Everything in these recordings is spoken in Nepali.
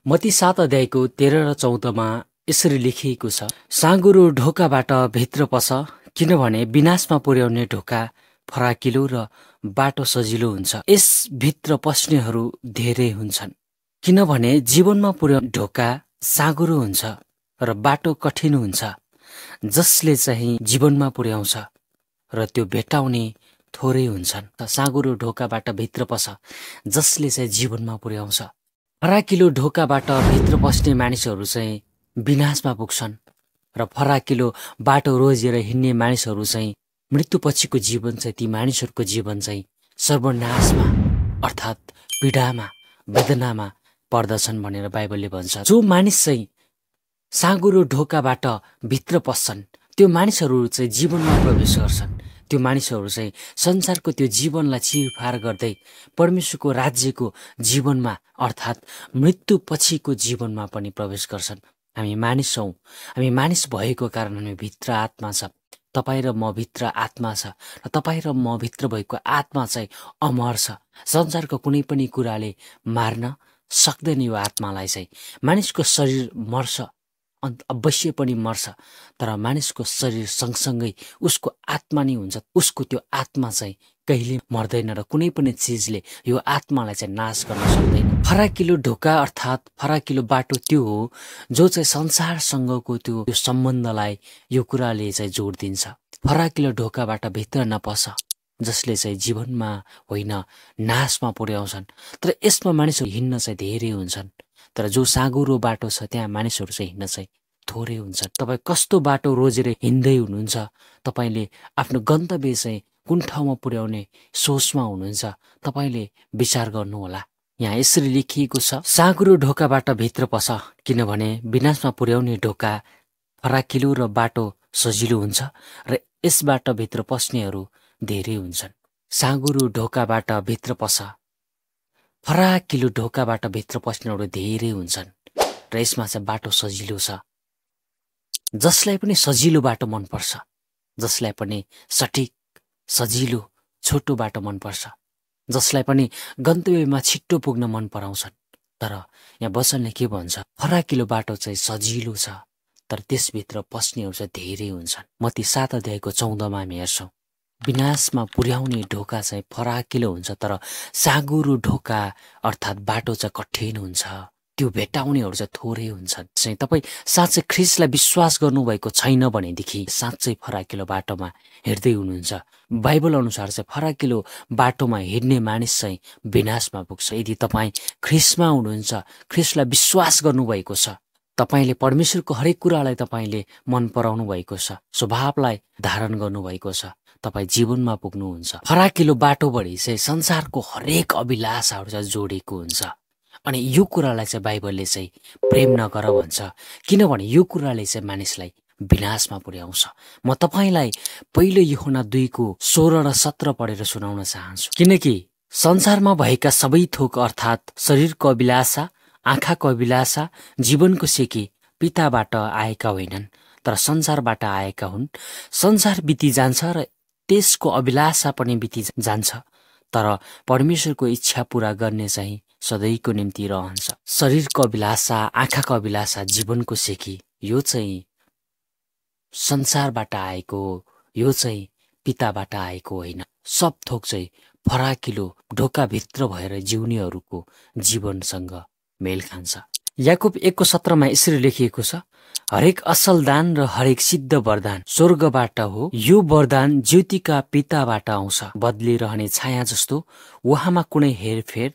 मत्ती 7 अध्यायको 13 र 14मा यसरी लेखिएको छ, साँघुरो ढोकाबाट भित्र पस, किनभने विनाशमा पुर्याउने ढोका फराकिलो र बाटो सजिलो हुन्छ। यसभित्र पस्नेहरू धेरै हुन्छन्, किनभने जीवनमा पुर्याउने ढोका साँघुरो हुन्छ र बाटो कठिन हुन्छ, जसले चाहिँ जीवनमा पुर्याउँछ, र त्यो भेट्टाउने थोरै हुन्छन्। साँघुरो ढोकाबाट भित्र पस, जसले चाहिँ जीवनमा पुर्याउँछ। फराकिलो ढोकाबाट भित्र पस्ने मानिसहरू चाहिँ विनाशमा पुग्छन्, र फराकिलो बाटो रोजेर हिँड्ने मानिसहरू चाहिँ मृत्युपछिको जीवन चाहिँ ती मानिसहरूको जीवन चाहिँ सर्वनाशमा अर्थात् पीडामा वेदनामा पर्दछन् भनेर बाइबलले भन्छ। जो मानिस चाहिँ साँघुरो ढोकाबाट भित्र पस्छन् त्यो मानिसहरू चाहिँ जीवनमा प्रवेश गर्छन्। त्यो मानिसहरू चाहिँ संसारको त्यो जीवनलाई चिरफार गर्दै परमेश्वरको राज्यको जीवनमा अर्थात् मृत्युपछिको जीवनमा पनि प्रवेश गर्छन्। हामी मानिस छौँ, हामी मानिस भएको कारण हामी भित्र आत्मा छ। तपाईँ र म भित्र आत्मा छ, र तपाईँ र म भित्र भएको आत्मा चाहिँ अमर छ। संसारको कुनै पनि कुराले मार्न सक्दैन यो आत्मालाई चाहिँ। मानिसको शरीर मर्छ, अवश्य पनि मर्छ, तर मानिसको शरीर सँगसँगै उसको आत्मा नै हुन्छ। उसको त्यो आत्मा चाहिँ कहिले मर्दैन र कुनै पनि चिजले यो आत्मालाई चाहिँ नाश गर्न सक्दैन। फराकिलो ढोका अर्थात् फराकिलो बाटो त्यो हो जो चाहिँ संसारसँगको त्यो सम्बन्धलाई यो कुराले चाहिँ जोड दिन्छ। फराकिलो ढोकाबाट भित्र नपस, जसले चाहिँ जीवनमा होइन नाशमा पुर्याउँछन्। तर यसमा मानिसहरू हिँड्न चाहिँ धेरै हुन्छन्, तर जो साँघुरो बाटो छ त्यहाँ मानिसहरू चाहिँ हिँड्न चाहिँ थोरै हुन्छ। तपाईँ कस्तो बाटो रोजेर हिँड्दै हुनुहुन्छ, तपाईँले आफ्नो गन्तव्य चाहिँ कुन ठाउँमा पुर्याउने सोचमा हुनुहुन्छ, तपाईँले विचार गर्नुहोला। यहाँ यसरी लेखिएको छ, साँघुरो ढोकाबाट भित्र पस, किनभने विनाशमा पुर्याउने ढोका फराकिलो र बाटो सजिलो हुन्छ, र यसबाट भित्र पस्नेहरू धेरै हुन्छन्। साँघुरो ढोकाबाट भित्र पस, फराकिलो ढोकाबाट भित्र पस्नेहरू धेरै हुन्छन्, र यसमा चाहिँ बाटो सजिलो छ। जसलाई पनि सजिलो बाटो मनपर्छ, जसलाई पनि सठिक सजिलो छोटो बाटो मनपर्छ, जसलाई पनि गन्तव्यमा छिट्टो पुग्न मन पराउँछन्। तर यहाँ वचनले के भन्छ, फराकिलो बाटो चाहिँ सजिलो छ, तर त्यसभित्र पस्नेहरू चाहिँ धेरै हुन्छन्। मत्ती 7 अध्यायको 14मा हामी हेर्छौँ, विनाशमा पुर्याउने ढोका चाहिँ फराकिलो हुन्छ, तर साँघुरो ढोका अर्थात् बाटो चाहिँ कठिन हुन्छ, त्यो भेट्टाउनेहरू चाहिँ थोरै हुन्छन्। चाहिँ तपाईँ साँच्चै ख्रिस्टलाई विश्वास गर्नुभएको छैन भनेदेखि साँच्चै फराकिलो बाटोमा हिँड्दै हुनुहुन्छ। बाइबल अनुसार चाहिँ फराकिलो बाटोमा हिँड्ने मानिस चाहिँ विनाशमा पुग्छ। यदि तपाईँ ख्रिस्टमा हुनुहुन्छ, ख्रिस्टलाई विश्वास गर्नुभएको छ, तपाईँले परमेश्वरको हरेक कुरालाई तपाईँले मन पराउनु भएको छ, स्वभावलाई धारण गर्नुभएको छ, तपाईँ जीवनमा पुग्नुहुन्छ। फराकिलो बाटोभरि चाहिँ संसारको हरेक अभिलाषाहरू चाहिँ जोडिएको हुन्छ। अनि यो कुरालाई चाहिँ बाइबलले चाहिँ प्रेम नगर भन्छ, किनभने यो कुराले चाहिँ मानिसलाई विनाशमा पुर्याउँछ। म तपाईँलाई पहिलो यूहन्ना 2:16 र 17 पढेर सुनाउन चाहन्छु, किनकि संसारमा भएका सबै थोक अर्थात् शरीरको अभिलाषा, आँखाको अभिलाषा, जीवनको सेकी पिताबाट आएका होइनन्, तर संसारबाट आएका हुन्। संसार बिति जान्छ र त्यसको अभिलाषा पनि बिति जान्छ, तर परमेश्वरको इच्छा पूरा गर्ने चाहिँ सधैँको निम्ति रहन्छ। शरीरको अभिलाषा, आँखाको अभिलाषा, जीवनको सेकी, यो चाहिँ संसारबाट आएको, यो चाहिँ पिताबाट आएको होइन। सब थोक चाहिँ फराकिलो ढोकाभित्र भएर जिउनेहरूको जीवनसँग मेल खान्छ। याकुब 1:17मा यसरी लेखिएको छ, हरेक असल दान र हरेक सिद्ध वरदान स्वर्गबाट हो। यो वरदान ज्योतिका पिताबाट आउँछ। बदलिरहने छाया जस्तो उहाँमा कुनै हेरफेर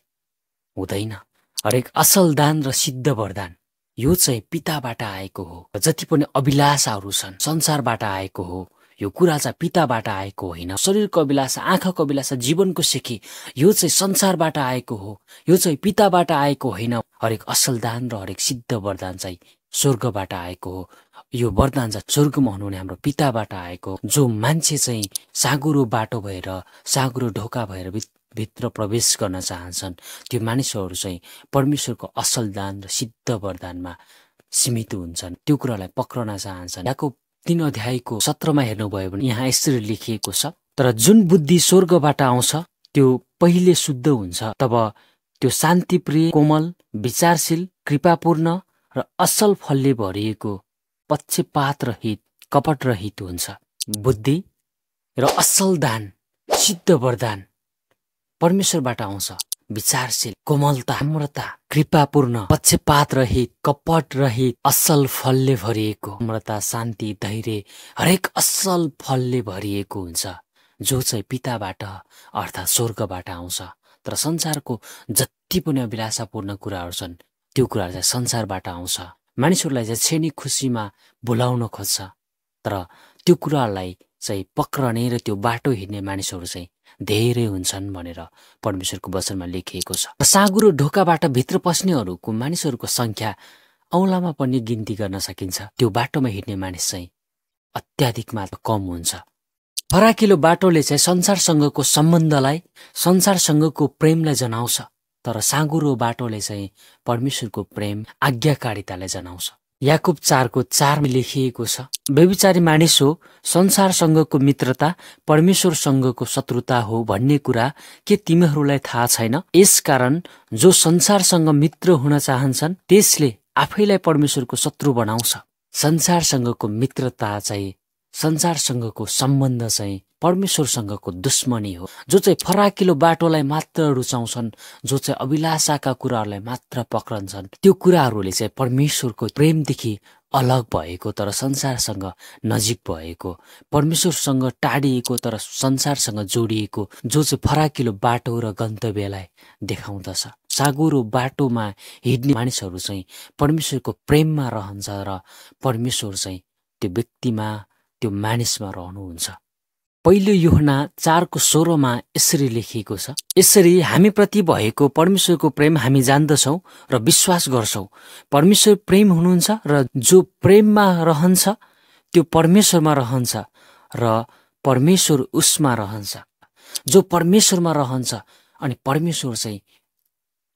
हुँदैन। हरेक असल दान र सिद्ध वरदान यो चाहिँ पिताबाट आएको हो। जति पनि अभिलाषाहरू छन् संसारबाट आएको हो। यो कुरा चाहिँ पिताबाट आएको होइन। शरीरको अभिलाषा, आँखाको अभिलाषा, जीवनको सेकी, यो चाहिँ संसारबाट आएको हो, यो चाहिँ पिताबाट आएको होइन। हरेक असल दान र हरेक सिद्ध वरदान चाहिँ स्वर्गबाट आएको हो। यो वरदान चाहिँ स्वर्गमा हुनुहुने हाम्रो पिताबाट आएको। जो मान्छे चाहिँ साँघुरो बाटो भएर, साँघुरो ढोका भएर भित्र प्रवेश गर्न चाहन्छन्, त्यो मानिसहरू चाहिँ परमेश्वरको असल दान र सिद्ध वरदानमा सीमित हुन्छन्, त्यो कुरालाई पक्रन चाहन्छन्। याकुब 3 अध्यायको 17मा हेर्नुभयो भने यहाँ यसरी लेखिएको छ, तर जुन बुद्धि स्वर्गबाट आउँछ त्यो पहिले शुद्ध हुन्छ, तब त्यो शान्तिप्रिय, कोमल, विचारशील कृपापूर्ण र असल फलले भरिएको, पक्षपात रहित, कपट रहित हुन्छ। बुद्धि र असल दान, सिद्ध वरदान परमेश्वरबाट आउँछ। विचारशील, कोमलता, नम्रता, कृपापूर्ण, पक्षपात रहित, कपट रहित, असल फलले भरिएको, नम्रता, शान्ति, धैर्य, हरेक असल फलले भरिएको हुन्छ, जो चाहिँ पिताबाट अर्थात् स्वर्गबाट आउँछ। तर संसारको जति पनि अभिलाषापूर्ण कुराहरू छन् त्यो कुराहरू चाहिँ संसारबाट आउँछ। मानिसहरूलाई चाहिँ क्षणिक खुसीमा भुलाउन खोज्छ, तर त्यो कुराहरूलाई चाहिँ पक्रने र त्यो बाटो हिँड्ने मानिसहरू चाहिँ धेरै हुन्छन् भनेर परमेश्वरको वचनमा लेखिएको छ। साँगुरो ढोकाबाट भित्र पस्नेहरूको मानिसहरूको संख्या औँलामा पनि गिन्ती गर्न सकिन्छ। त्यो बाटोमा हिँड्ने मानिस चाहिँ अत्याधिक मात्र कम हुन्छ। फराकिलो बाटोले चाहिँ संसारसँगको सम्बन्धलाई, संसारसँगको प्रेमलाई जनाउँछ, तर साँगुरो बाटोले चाहिँ परमेश्वरको प्रेम, आज्ञाकारितालाई जनाउँछ। याकुब 4:4 लेखिएको छ, व्यभिचारी मानिस हो, संसारसँगको मित्रता परमेश्वरसँगको शत्रुता हो भन्ने कुरा के तिमीहरूलाई थाहा छैन? यसकारण जो संसारसँग मित्र हुन चाहन्छन् त्यसले आफैलाई परमेश्वरको शत्रु बनाउँछ। संसारसँगको मित्रता चाहिँ, संसारसँगको सम्बन्ध चाहिँ परमेश्वरसँगको दुश्मनी हो। जो चाहिँ फराकिलो बाटोलाई मात्र रुचाउँछन्, जो चाहिँ अभिलाषाका कुराहरूलाई मात्र पक्रन्छन्, त्यो कुराहरूले चाहिँ परमेश्वरको प्रेमदेखि अलग भएको तर संसारसँग नजिक भएको, परमेश्वरसँग टाढिएको तर संसारसँग जोडिएको, जो चाहिँ फराकिलो बाटो र गन्तव्यलाई देखाउँदछ। साँगुरो बाटोमा हिँड्ने मानिसहरू चाहिँ परमेश्वरको प्रेममा रहन्छ र परमेश्वर चाहिँ त्यो व्यक्तिमा, त्यो मानिसमा रहनुहुन्छ। पहिलो यूहन्ना 4:16 यसरी लेखिएको छ, यसरी हामीप्रति भएको परमेश्वरको प्रेम हामी जान्दछौँ र विश्वास गर्छौँ। परमेश्वर प्रेम हुनुहुन्छ र जो प्रेममा रहन्छ त्यो परमेश्वरमा रहन्छ र परमेश्वर उसमा रहन्छ। जो परमेश्वरमा रहन्छ अनि परमेश्वर चाहिँ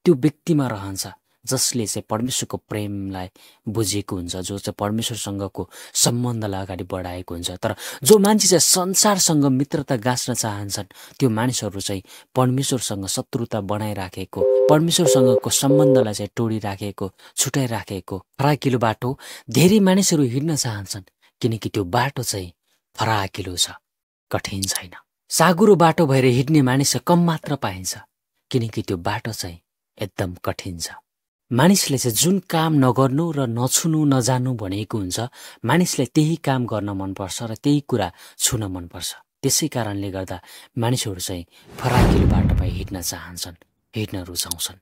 त्यो व्यक्तिमा रहन्छ, जसले चाहिँ परमेश्वरको प्रेमलाई बुझेको हुन्छ, जो चाहिँ परमेश्वरसँगको सम्बन्धलाई अगाडि बढाएको हुन्छ। तर जो मान्छे चाहिँ संसारसँग मित्रता गाँच्न चाहन्छन् त्यो मानिसहरू चाहिँ परमेश्वरसँग शत्रुता बनाइराखेको, परमेश्वरसँगको सम्बन्धलाई चाहिँ तोडिराखेको, छुटाइराखेको फराकिलो बाटो धेरै मानिसहरू हिँड्न चाहन्छन्, किनकि त्यो बाटो चाहिँ फराकिलो छ, कठिन छैन। साँगुरो बाटो भएर हिँड्ने मानिस कम मात्र पाइन्छ, किनकि त्यो बाटो चाहिँ एकदम कठिन छ। मानिसले चाहिँ जुन काम नगर्नु र नछुनु नजान्नु भनेको हुन्छ, मानिसलाई त्यही काम गर्न मनपर्छ र त्यही कुरा छुन मनपर्छ। त्यसै कारणले गर्दा मानिसहरू चाहिँ फराकिलो बाटोमा हिँड्न चाहन्छन्, हिँड्न रुचाउँछन्।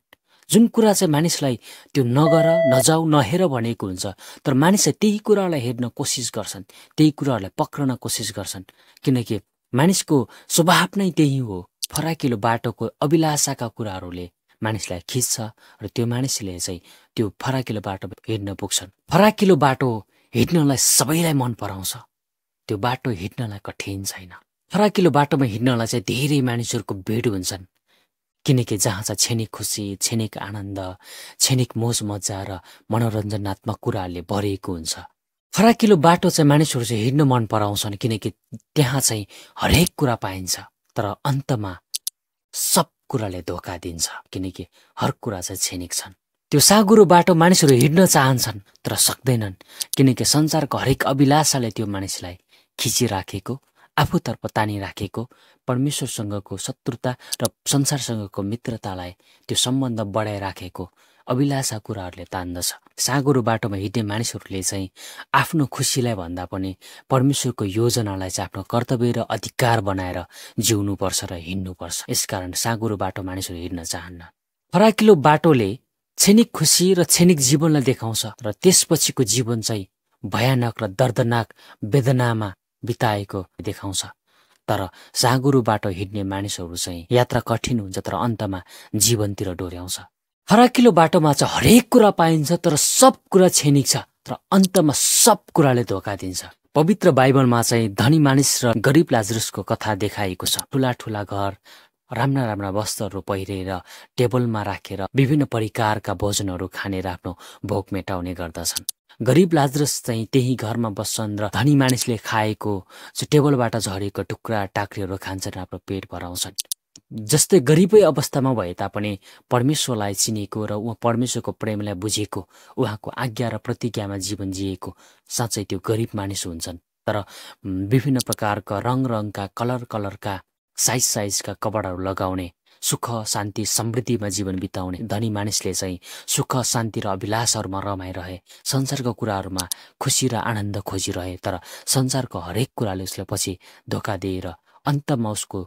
जुन कुरा चाहिँ मानिसलाई त्यो नगर, नजाऊ, नहेर भनेको हुन्छ, तर मानिसले त्यही कुरालाई हेर्न कोसिस गर्छन्, त्यही कुराहरूलाई पक्रन कोसिस गर्छन्, किनकि मानिसको स्वभाव नै त्यही हो। फराकिलो बाटोको अभिलाषाका कुराहरूले मानिसलाई खिच्छ र त्यो मानिसले चाहिँ त्यो फराकिलो बाटो हिँड्न पुग्छन्। फराकिलो बाटो हिँड्नलाई सबैलाई मन पराउँछ, त्यो बाटो हिँड्नलाई कठिन छैन। फराकिलो बाटोमा हिँड्नलाई चाहिँ धेरै मानिसहरूको भिड हुन्छन्, किनकि जहाँ चाहिँ क्षणिक खुसी, क्षणिक आनन्द, क्षणिक मोज मजा र मनोरञ्जनात्मक कुराहरूले भरिएको हुन्छ। फराकिलो बाटो चाहिँ मानिसहरू चाहिँ हिँड्न मन पराउँछन्, किनकि त्यहाँ चाहिँ हरेक कुरा पाइन्छ, तर अन्तमा सब कुराले धोका दिन्छ, किनकि हर कुरा चाहिँ क्षणिक छन्। त्यो साँगुरो बाटो मानिसहरू हिँड्न चाहन्छन् तर सक्दैनन्, किनकि संसारको हरेक अभिलाषाले त्यो मानिसलाई खिचिराखेको, आफूतर्फ तानिराखेको, परमेश्वरसँगको शत्रुता र संसारसँगको मित्रतालाई त्यो सम्बन्ध बढाइराखेको अभिलाषा कुराहरूले तान्दछ। साँगुरो बाटोमा हिँड्ने मानिसहरूले चाहिँ आफ्नो खुसीलाई भन्दा पनि परमेश्वरको योजनालाई चाहिँ आफ्नो कर्तव्य र अधिकार बनाएर जिउनुपर्छ र हिँड्नुपर्छ। यसकारण साँगुरो बाटो मानिसहरू हिँड्न चाहन्न। फराकिलो बाटोले क्षणिक खुसी र क्षणिक जीवनलाई देखाउँछ र त्यसपछिको जीवन चाहिँ भयानक र दर्दनाक वेदनामा बिताएको देखाउँछ। तर साँगुरो बाटो हिँड्ने मानिसहरू चाहिँ यात्रा कठिन हुन्छ तर अन्तमा जीवनतिर डोर्याउँछ। फराकिलो बाटोमा चाहिँ हरेक कुरा पाइन्छ तर सब कुरा क्षणिक छ, तर अन्तमा सब कुराले धोका दिन्छ। पवित्र बाइबलमा चाहिँ धनी मानिस र गरिब लाजरुसको कथा देखाएको छ। ठुला ठुला घर, राम्रा राम्रा वस्त्रहरू पहिरेर टेबलमा राखेर विभिन्न परिकारका भोजनहरू खानेर आफ्नो भोक मेटाउने गर्दछन्। गरिब लाजरस चाहिँ त्यही घरमा बस्छन् र धनी मानिसले खाएको टेबलबाट झरेको टुक्रा टाक्रीहरू खान्छन्, आफ्नो पेट भराउँछन्। जस्तै गरिबै अवस्थामा भए तापनि परमेश्वरलाई चिनेको र उहाँ परमेश्वरको प्रेमलाई बुझेको, उहाँको आज्ञा र प्रतिज्ञामा जीवन जिएको साँच्चै त्यो गरिब मानिस हुन्छन्। तर विभिन्न प्रकारका रङका कलरका साइजका कपडाहरू लगाउने, सुख शान्ति समृद्धिमा जीवन बिताउने धनी मानिसले चाहिँ सुख शान्ति र अभिलाषहरूमा रमाइरहे, संसारको कुराहरूमा खुसी र आनन्द खोजिरहे। तर संसारको हरेक कुराले उसलाई पछि धोका दिएर अन्तमा उसको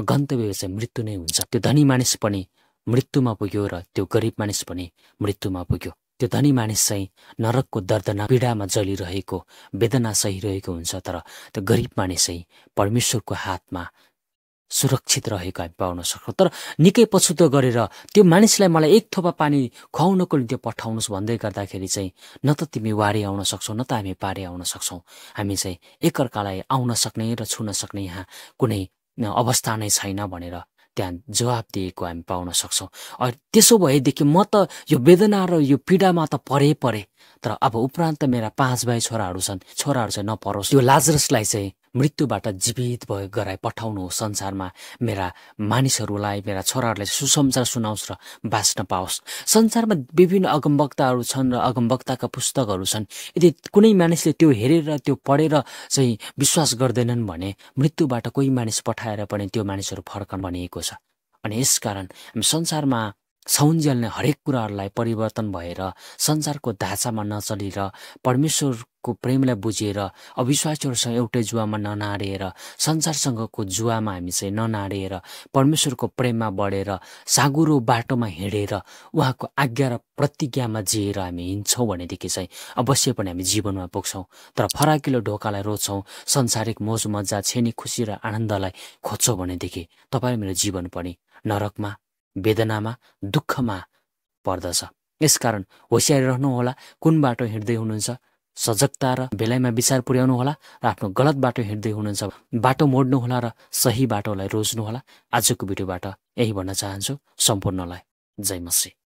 गन्तव्य चाहिँ मृत्यु नै हुन्छ। त्यो धनी मानिस पनि मृत्युमा पुग्यो र त्यो गरिब मानिस पनि मृत्युमा पुग्यो। त्यो धनी मानिस चाहिँ नरकको दर्दनाक पीडामा जलिरहेको, वेदना सहिरहेको हुन्छ। तर त्यो गरिब मानिस चाहिँ परमेश्वरको हातमा सुरक्षित रहेको हामी पाउन सक्छौँ। तर निकै पछुतो गरेर त्यो मानिसलाई मलाई एक थोपा पानी खुवाउनको निम्ति पठाउनुहोस् भन्दै गर्दाखेरि चाहिँ न त तिमी वारी आउन सक्छौ, न त हामी पारी आउन सक्छौँ। हामी चाहिँ एकअर्कालाई आउन सक्ने र छुन सक्ने यहाँ कुनै अवस्था नै छैन भनेर त्यहाँ जवाब दिएको हामी पाउन सक्छौँ। त्यसो भएदेखि म त यो वेदना र यो पीडामा त परे तर अब उपरान्त मेरा 5 भाइ छोराहरू छन्, छोराहरू चाहिँ नपरोस्। यो लाजरसलाई चाहिँ मृत्युबाट जीवित भयो गराए पठाउनुहोस् संसारमा, मेरा मानिसहरूलाई, मेरा छोराहरूलाई सुसमाचार सुनाओस् र बाँच्न पाओस्। संसारमा विभिन्न अगमवक्ताहरू छन् र अगमवक्ताका पुस्तकहरू छन्। यदि कुनै मानिसले त्यो हेरेर त्यो पढेर चाहिँ विश्वास गर्दैनन् भने मृत्युबाट कोही मानिस पठाएर पनि त्यो मानिसहरू फर्कन भनिएको छ। अनि यसकारण हामी संसारमा छाउन्जेल नै हरेक कुराहरूलाई परिवर्तन भएर संसारको ढाँचामा नचलेर परमेश्वरको प्रेमलाई बुझेर अविश्वासीहरूसँग एउटै जुवामा ननाडिएर संसारसँगको जुवामा हामी चाहिँ ननाडिएर परमेश्वरको प्रेममा बढेर साँघुरो बाटोमा हिँडेर उहाँको आज्ञा र प्रतिज्ञामा जिएर हामी हिँड्छौँ भनेदेखि चाहिँ अवश्य पनि हामी जीवनमा पुग्छौँ। तर फराकिलो ढोकालाई रोज्छौँ, संसारिक मोज मजा, छेनी खुसी र आनन्दलाई खोज्छौँ भनेदेखि तपाईँ मेरो जीवन पनि नरकमा, वेदनामा, दुःखमा पर्दछ। यसकारण होसियारी रहनुहोला, कुन बाटो हिँड्दै हुनुहुन्छ, सजगता र बेलायमा विचार पुर्याउनुहोला र आफ्नो गलत बाटो हिँड्दै हुनुहुन्छ बाटो मोड्नुहोला र सही बाटोलाई रोज्नुहोला। आजको भिडियोबाट यही भन्न चाहन्छु। सम्पूर्णलाई जय मसीह।